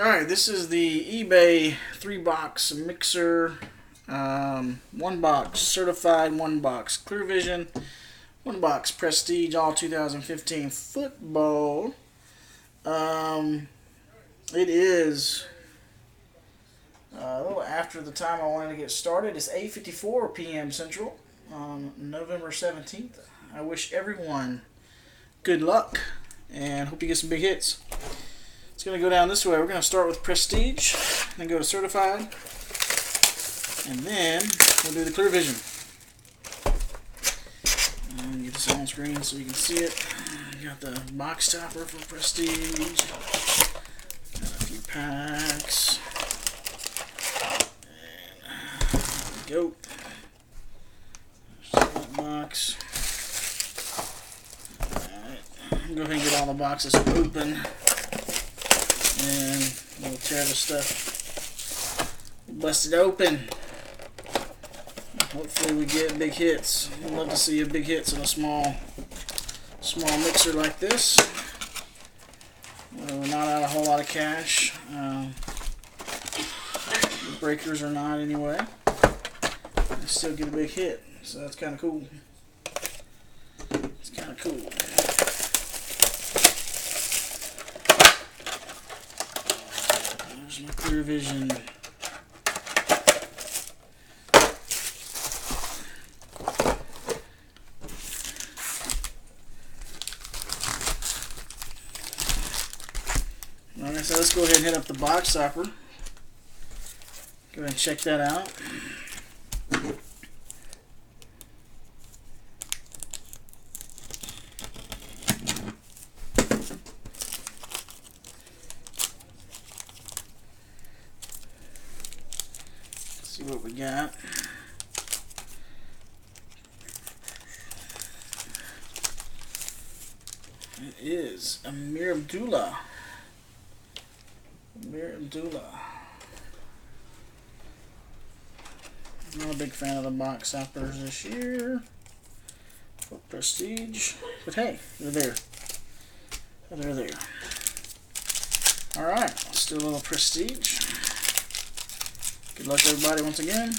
Alright, this is the eBay 3-box mixer, 1-box certified, 1-box Clear Vision, 1-box Prestige, all 2015 football. It is a little after the time I wanted to get started. It's 8:54 p.m. Central on November 17th. I wish everyone good luck and hope you get some big hits. It's going to go down this way. We're going to start with Prestige, then go to Certified, and then we'll do the Clear Vision. And get this on screen so you can see it. Got the box topper for Prestige. Got a few packs. And there we go. There's that box. Alright, go ahead and get all the boxes open. And we'll tear the stuff, bust it open. Hopefully we get big hits. I'd love to see a big hits in a small mixer like this. We're not out a whole lot of cash. The breakers are not anyway. I still get a big hit, so that's kind of cool. It's kind of cool. There's my Clear Vision. Alright, so let's go ahead and hit up the box topper. Go ahead and check that out. See what we got. It is Amir Abdullah. I'm not a big fan of the box toppers this year for Prestige, but hey, they're there. They're there. Alright, let's do a little Prestige. Good luck, everybody, once again.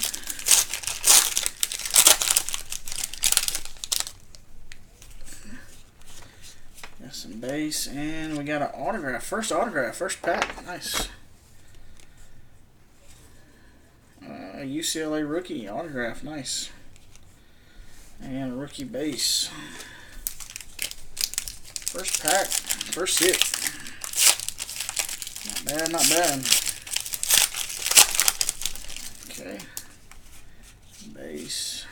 Got some base, and we got an autograph. First autograph, first pack. Nice. UCLA rookie autograph. Nice. And a rookie base. First pack, first hit. Not bad, not bad. Okay. Base.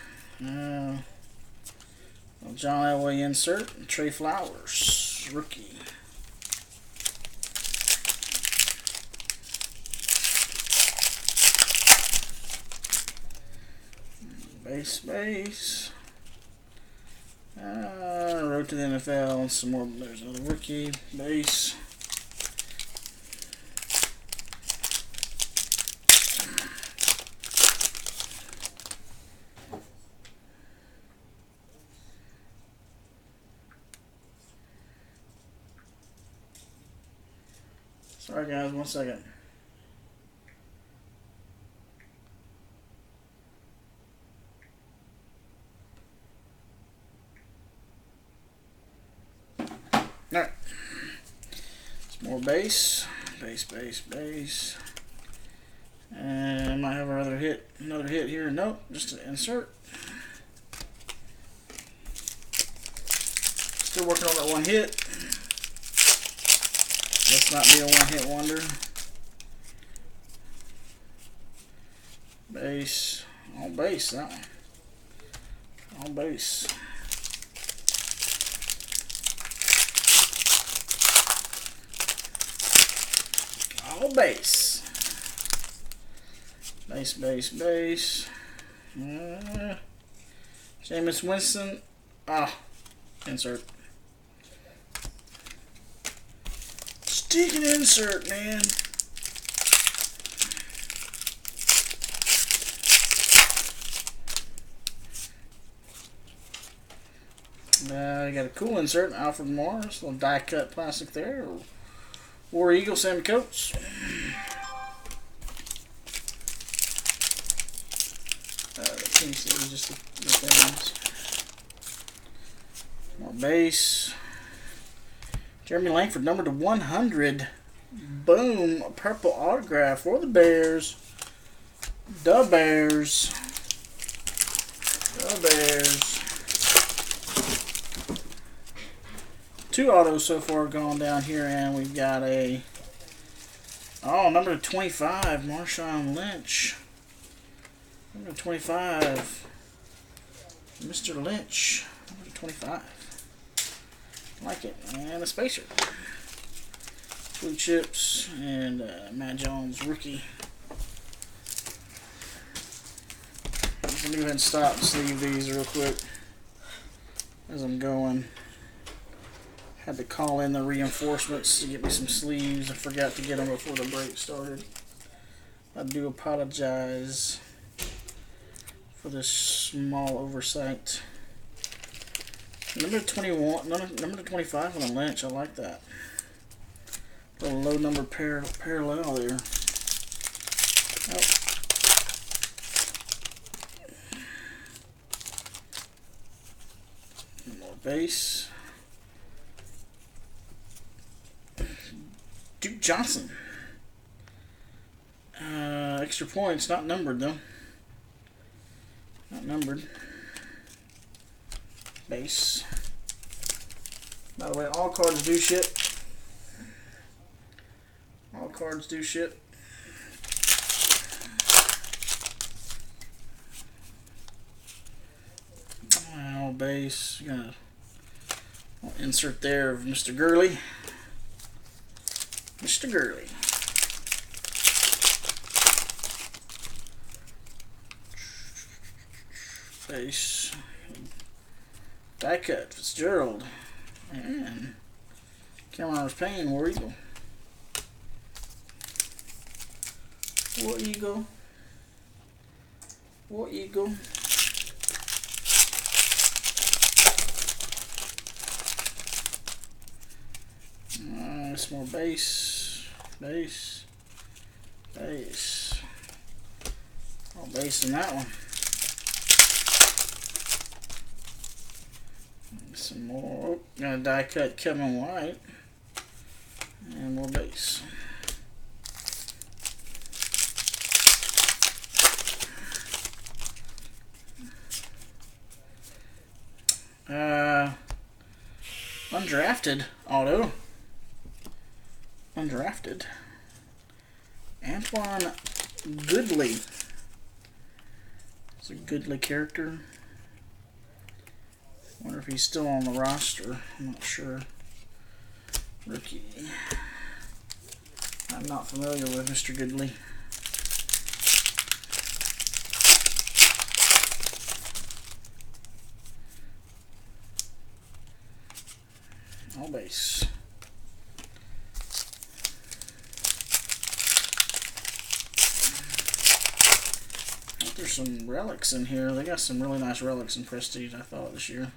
John Elway insert. Trey Flowers, rookie. Base. Road to the NFL. Some more. There's another rookie. Base. Sorry guys, 1 second. Alright. Some more base. Base. And I might have another hit here. Nope, just an insert. Still working on that one hit. Let's not be a one-hit wonder. Base. All base, that one. All base. All base. Base. Jameis Winston. Insert. Sneaking insert, man. You got a cool insert, Alfred Morris, little die cut plastic there. War Eagle, Sam Coates. Can't see just the things. More base. Jeremy Langford, number to 100. Boom, a purple autograph for the Bears. The Bears. The Bears. 2 autos so far gone down here, and we've got a number 25, Marshawn Lynch. Number 25, Mr. Lynch. Number 25. Like it. And a spacer. Blue chips and Matt Jones rookie. I'm going to go ahead and stop and sleeve these real quick as I'm going. Had to call in the reinforcements to get me some sleeves. I forgot to get them before the break started. I do apologize for this small oversight. Number 21, number 25 on the Lynch. I like that. A little low number parallel there. Oh. More base. Duke Johnson. Extra points, not numbered though. Not numbered. Base. By the way, all cards do ship. All cards do ship. All base. Gonna insert there of Mr. Gurley. Mr. Gurley. Base. Die cut. Fitzgerald. And Cameron's Payne. War Eagle. War Eagle. War Eagle. Some more base. Base. Base. All base in that one. Some more. Gonna die cut Kevin White. And more base. Undrafted auto. Undrafted. Antoine Goodley. It's a Goodley character. Wonder if he's still on the roster. I'm not sure. Rookie. I'm not familiar with Mr. Goodley. All base. There's some relics in here. They got some really nice relics in Prestige, I thought, this year.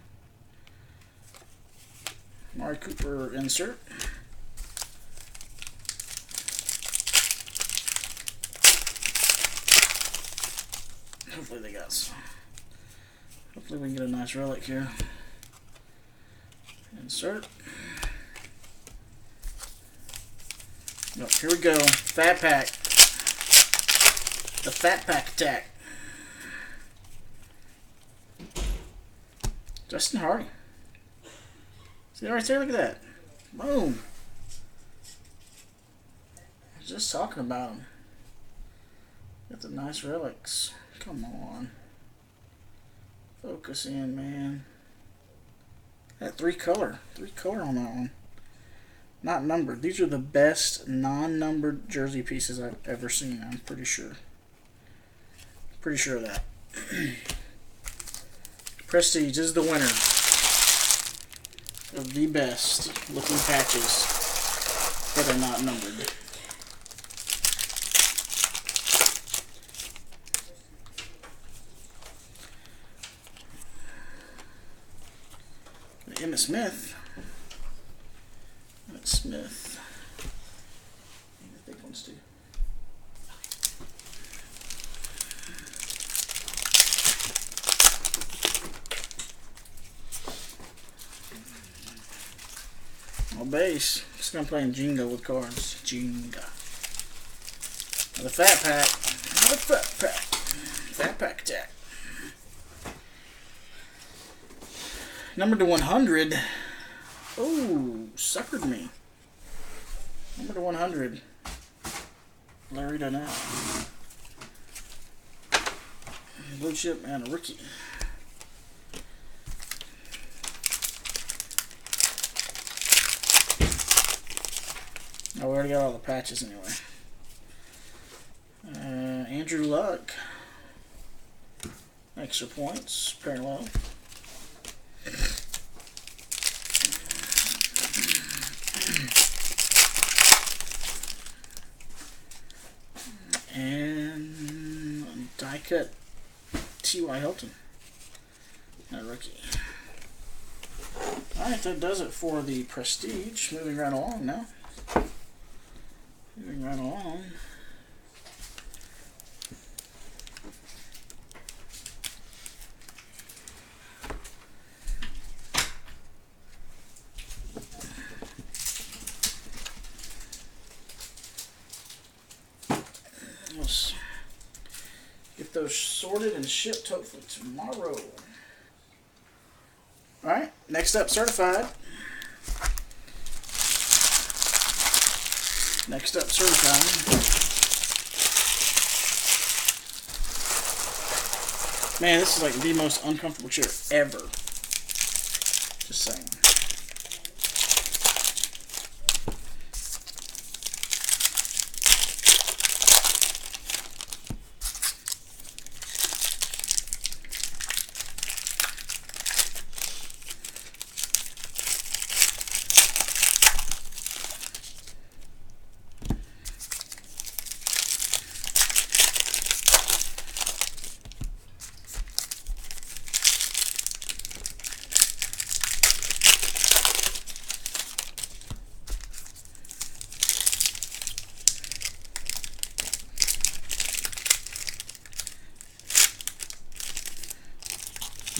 Amari Cooper insert. Hopefully they got some. Hopefully we can get a nice relic here. Insert. Yep, here we go. Fat pack. The Fat Pack attack. Justin Hardy. See that right there? Look at that. Boom. I was just talking about him. Got the nice relics. Come on. Focus in, man. That three color on that one. Not numbered. These are the best non-numbered jersey pieces I've ever seen. I'm pretty sure. Pretty sure of that. Prestige is the winner of the best looking patches that are not numbered. Emmitt Smith. Emmitt Smith. The big ones too. base. Just gonna play in Jenga with cards. Jenga. Another fat pack. Another fat pack. Fat pack attack. Number to 100. Oh, suckered me. Number to 100. Larry Donnell. Blue chip and a rookie. Oh, we already got all the patches anyway. Andrew Luck. Extra points. Parallel. And die cut T.Y. Hilton. And a rookie. Alright, that does it for the Prestige. Moving right along now. Moving right along. Let's get those sorted and shipped hopefully tomorrow. Alright, next up, certified. Next up, certified. Man, this is like the most uncomfortable chair ever. Just saying.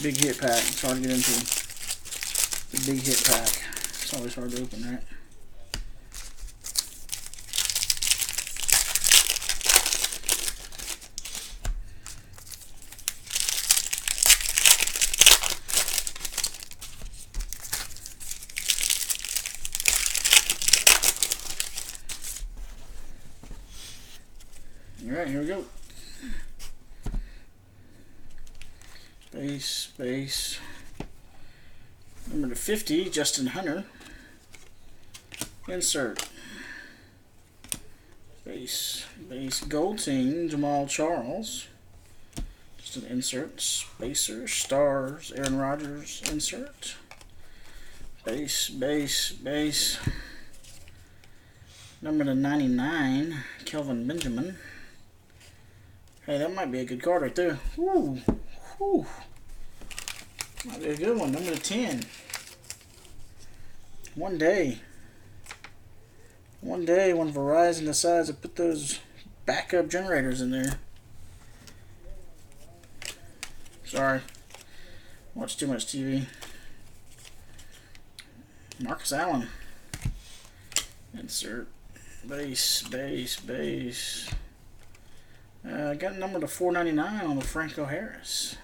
Big hit pack. It's hard to get into the big hit pack. It's always hard to open, right? Alright, here we go. Base. Number to 50, Justin Hunter. Insert. Base. Gold team, Jamal Charles. Just an insert. Spacer. Stars, Aaron Rodgers. Insert. Base. Number to 99, Kelvin Benjamin. Hey, that might be a good card right there. Woo. Whew. Might be a good one. Number 10. One day when Verizon decides to put those backup generators in there. Sorry. Watch too much TV. Marcus Allen. Insert. Base. Got a number to 499 on the Franco Harris.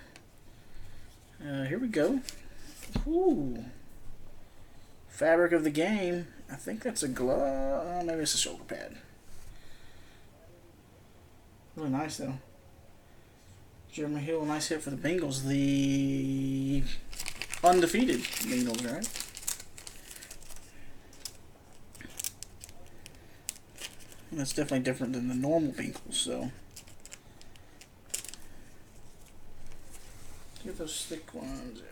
Here we go. Ooh. Fabric of the game. I think that's a glove. Maybe it's a shoulder pad. Really nice though. Jeremy Hill, a nice hit for the Bengals. The undefeated Bengals, right? And that's definitely different than the normal Bengals, so. Get those thick ones in.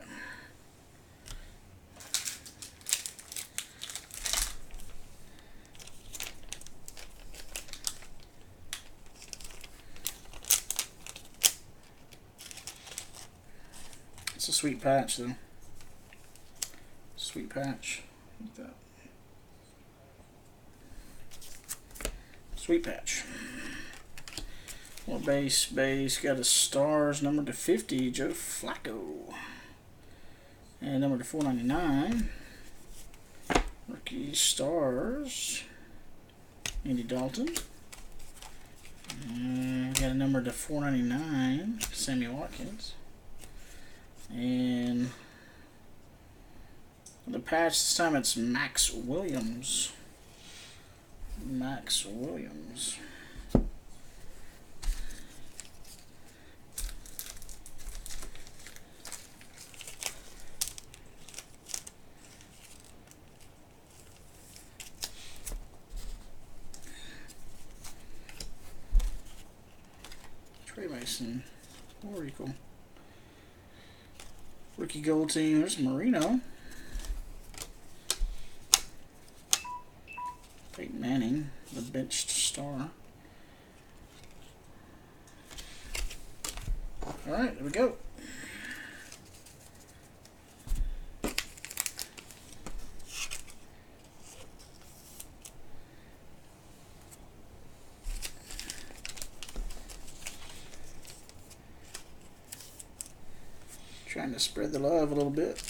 It's a sweet patch, though. Sweet patch. Like that. Sweet patch. More base. Got a stars number to 50, Joe Flacco. And number to 499, Rookie Stars, Andy Dalton. Got a number to 499, Sammy Watkins. And the patch this time it's Max Williams. Max Williams. Trey Mason, Puerto Rico. Rookie Gold Team, there's Marino. Peyton Manning, the benched star. Alright, there we go. Trying to spread the love a little bit.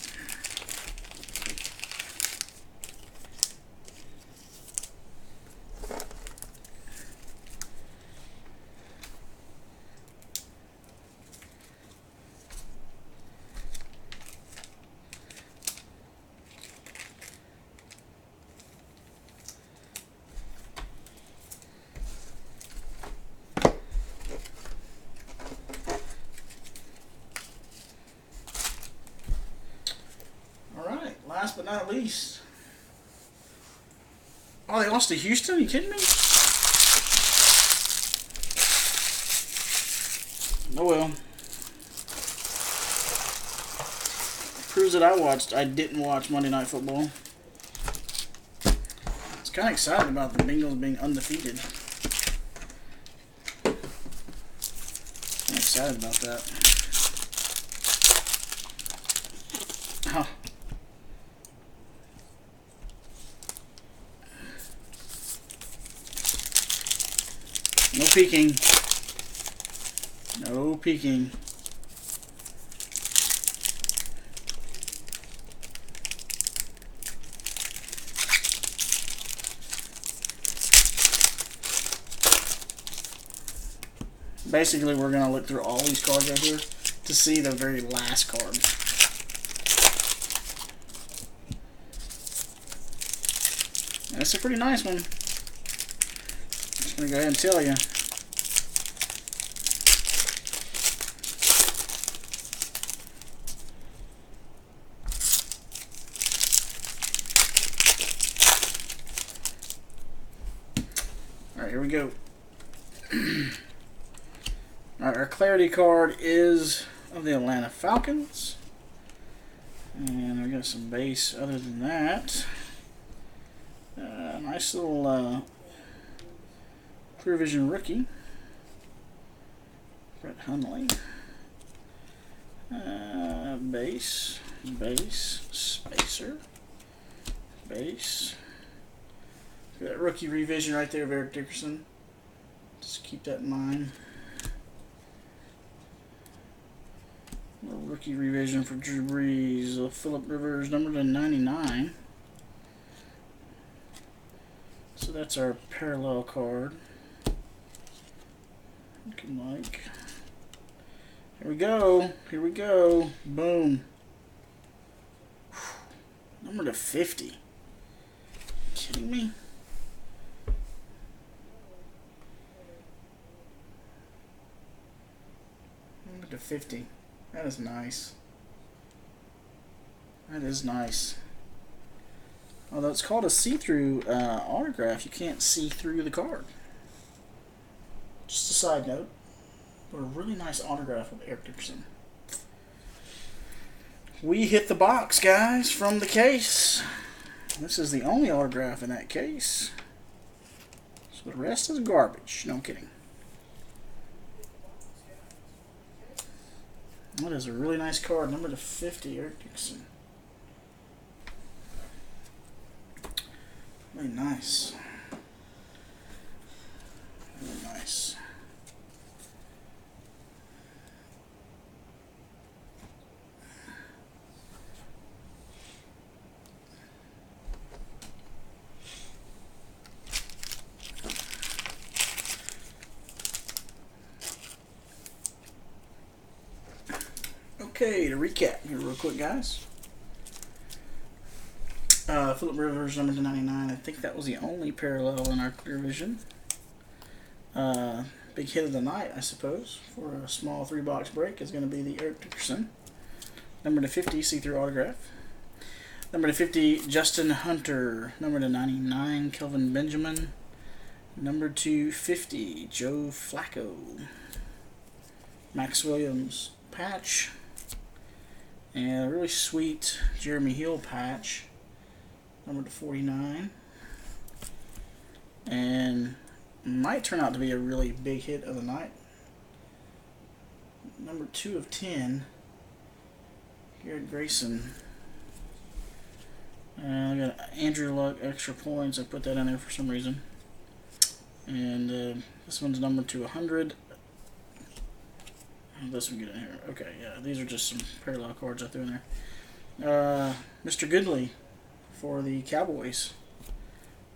Last but not least. Oh, they lost to Houston? Are you kidding me? Oh well. Proves that I didn't watch Monday Night Football. I was kind of excited about the Bengals being undefeated. I'm excited about that. Oh. No peeking. No peeking. Basically, we're going to look through all these cards right here to see the very last card. And it's a pretty nice one. I'm going to go ahead and tell you. Alright, here we go. Alright, our clarity card is of the Atlanta Falcons. And we got some base other than that. Nice little Clear Vision rookie. Brett Hundley. Base. Spacer. Base. That rookie revision right there of Eric Dickerson. Just keep that in mind. A rookie revision for Drew Brees. Phillip Rivers, number to 99. So that's our parallel card. Looking like. Here we go. Here we go. Boom. Number to 50. You kidding me? Number to 50. That is nice. That is nice. Although it's called a see-through autograph, you can't see through the card. Just a side note. But a really nice autograph of Eric Dickerson. We hit the box, guys, from the case. This is the only autograph in that case. So the rest is garbage. No, I'm kidding. That is a really nice card. Number to 50, Eric Dickerson. Really nice. Really nice. Okay, to recap here real quick, guys. Philip Rivers, number to 99. I think that was the only parallel in our Clear Vision. Big hit of the night, I suppose, for a small 3-box break is going to be the Eric Dickerson. Number to 50, see-through autograph. Number to 50, Justin Hunter. Number to 99, Kelvin Benjamin. Number to 50, Joe Flacco. Max Williams patch. And a really sweet Jeremy Hill patch. Number to 49. And might turn out to be a really big hit of the night. Number 2 of 10. Garrett Grayson. I got Andrew Luck extra points. I put that in there for some reason. And this one's number to 100. This one get in here. Okay, yeah, these are just some parallel cards I threw in there. Mr. Goodley for the Cowboys.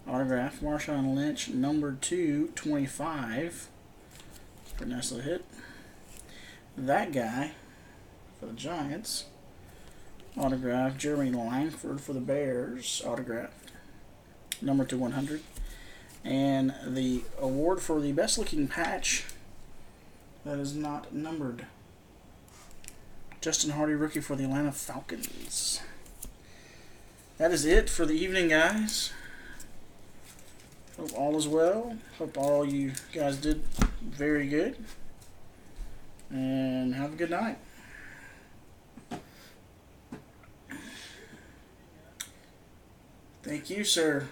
Autograph, Marshawn Lynch, number 225. Pretty nice little hit. That guy for the Giants. Autograph, Jeremy Langford for the Bears. Autographed, number to 100. And the award for the best looking patch that is not numbered. Justin Hardy, rookie for the Atlanta Falcons. That is it for the evening, guys. Hope all is well. Hope all you guys did very good. And have a good night. Thank you, sir.